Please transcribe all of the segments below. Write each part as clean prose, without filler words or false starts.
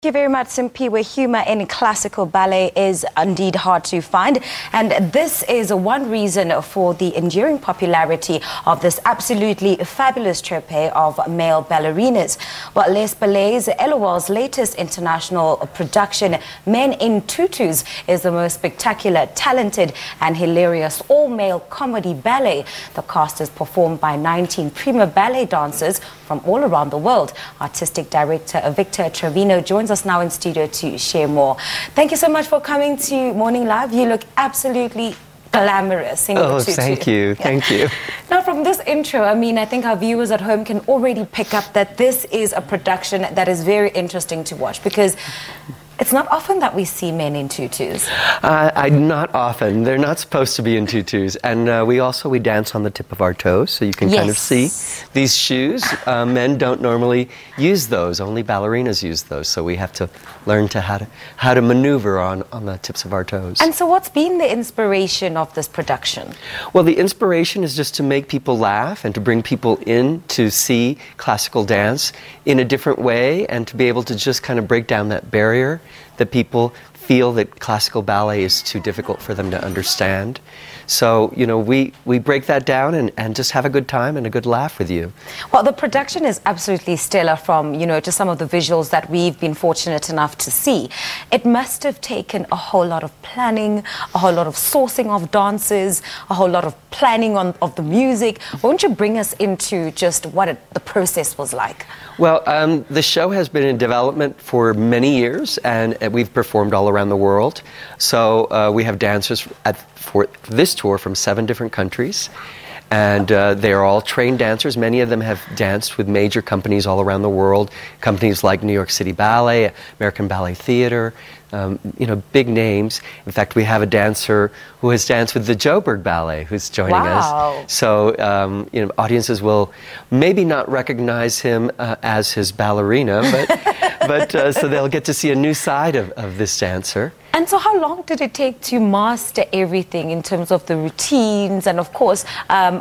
Thank you very much, Simpi, where humour in classical ballet is indeed hard to find. And this is one reason for the enduring popularity of this absolutely fabulous troupe of male ballerinas. Well, Les Ballets Eloelle's latest international production, Men in Tutus, is the most spectacular, talented and hilarious all-male comedy ballet. The cast is performed by 19 prima ballet dancers from all around the world. Artistic director Victor Trevino joins us now in studio to share more. Thank you so much for coming to Morning Live. You look absolutely glamorous. Oh, thank you. Thank you. Now, from this intro, I think our viewers at home can already pick up that this is a production that is very interesting to watch, because it's not often that we see men in tutus. Not often. They're not supposed to be in tutus. And we dance on the tip of our toes, so you can kind of see these shoes. Men don't normally use those. Only ballerinas use those. So we have to learn how to maneuver on the tips of our toes. And so what's been the inspiration of this production? Well, the inspiration is just to make people laugh and to bring people in to see classical dance in a different way, and to be able to just kind of break down that barrier that people feel that classical ballet is too difficult for them to understand. So, you know, we break that down and just have a good time and a good laugh with you. Well, the production is absolutely stellar, from, just some of the visuals that we've been fortunate enough to see. It must have taken a whole lot of planning, a whole lot of sourcing of dancers, a whole lot of planning of the music. Won't you bring us into just what the process was like? Well, the show has been in development for many years, and we've performed all around the world. So we have dancers for this tour from 7 different countries, and they are all trained dancers. Many of them have danced with major companies all around the world, companies like New York City Ballet, American Ballet Theatre, big names. In fact, we have a dancer who has danced with the Joburg Ballet who's joining us. So, audiences will maybe not recognize him as his ballerina, but so they'll get to see a new side of this dancer. And so how long did it take to master everything in terms of the routines? And of course,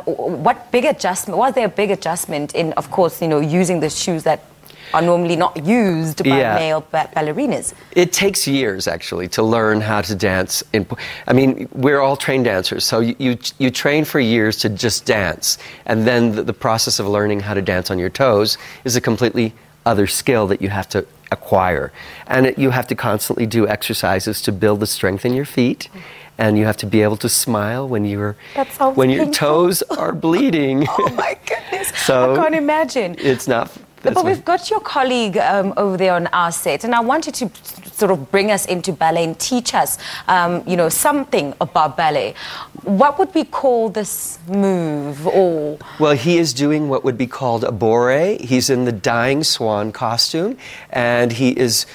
what big adjustment, was there a big adjustment in, of course, using the shoes that are normally not used by male ballerinas? It takes years, actually, to learn how to dance. We're all trained dancers, so you train for years to just dance. And then the process of learning how to dance on your toes is a completely other skill that you have to acquire. And you have to constantly do exercises to build the strength in your feet. And you have to be able to smile when your toes are bleeding. Oh my goodness, So I can't imagine. It's not... But we've got your colleague over there on our set, and I wanted to sort of bring us into ballet and teach us, something about ballet. What would we call this move? Well, he is doing what would be called a bourrée. He's in the dying swan costume, and he is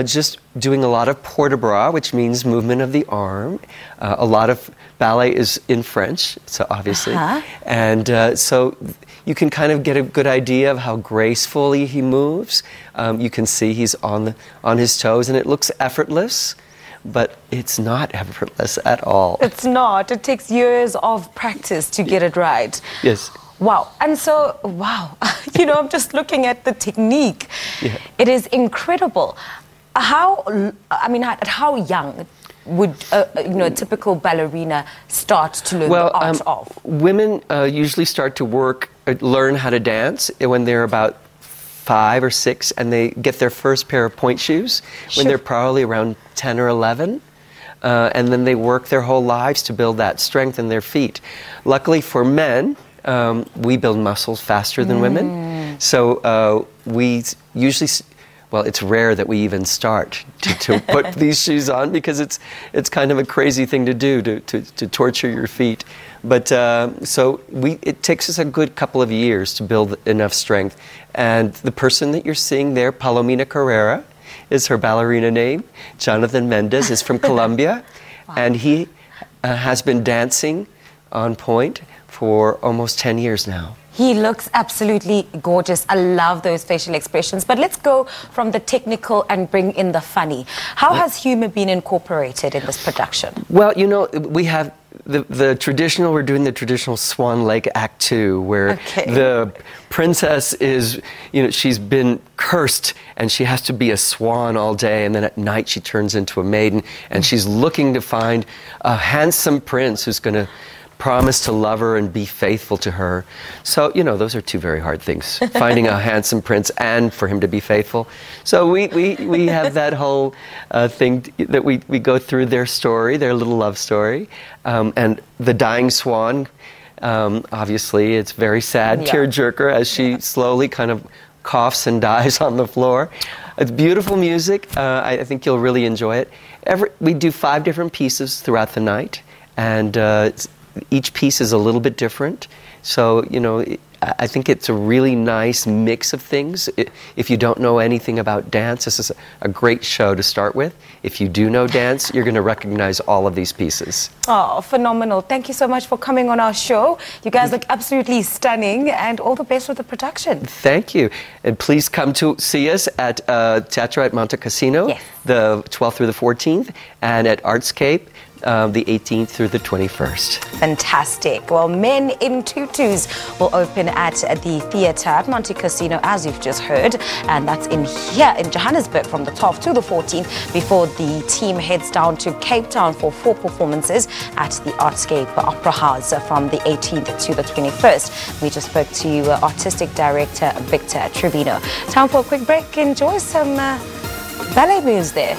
just doing a lot of port-de-bras, which means movement of the arm. A lot of ballet is in French, so obviously. And so you can kind of get a good idea of how gracefully he moves. You can see he's on his toes, and it looks effortless, but it's not effortless at all. It's not. It takes years of practice to get it right. Yes. Wow. And so, wow, I'm just looking at the technique. Yeah. It is incredible. At how young would a typical ballerina start to learn the art of? Women usually start to learn how to dance when they're about 5 or 6, and they get their first pair of point shoes when they're probably around 10 or 11. And then they work their whole lives to build that strength in their feet. Luckily for men, we build muscles faster than women. So we usually... Well, it's rare that we even start to put these shoes on, because it's kind of a crazy thing to do, to torture your feet. But it takes us a good couple of years to build enough strength. And the person that you're seeing there, Palomina Carrera, is her ballerina name. Jonathan Mendez is from Colombia, and he has been dancing on point for almost 10 years now. He looks absolutely gorgeous. I love those facial expressions. But let's go from the technical and bring in the funny. How has humour been incorporated in this production? Well, we have the traditional, we're doing the traditional Swan Lake Act 2, where the princess is, you know, she's been cursed and she has to be a swan all day, and then at night she turns into a maiden, and she's looking to find a handsome prince who's going to promise to love her and be faithful to her. So, you know, those are two very hard things, finding a handsome prince and for him to be faithful. So we have that whole thing that we go through their story, their little love story. And the dying swan, obviously, it's very sad, tearjerker, as she slowly kind of coughs and dies on the floor. It's beautiful music. I think you'll really enjoy it. We do 5 different pieces throughout the night, and each piece is a little bit different. So, you know, I think it's a really nice mix of things. If you don't know anything about dance, this is a great show to start with. If you do know dance, you're going to recognize all of these pieces. Oh, phenomenal. Thank you so much for coming on our show. You guys look absolutely stunning, and all the best with the production. Thank you. And please come to see us at Teatro at Montecasino, the 12th through the 14th, and at Artscape, the 18th through the 21st. Fantastic. Well, Men in Tutus will open at the theatre at Montecasino, as you've just heard, and that's here in Johannesburg from the 12th to the 14th, before the team heads down to Cape Town for 4 performances at the Artscape Opera House from the 18th to the 21st. We just spoke to Artistic Director Victor Trevino. Time for a quick break. Enjoy some ballet moves there.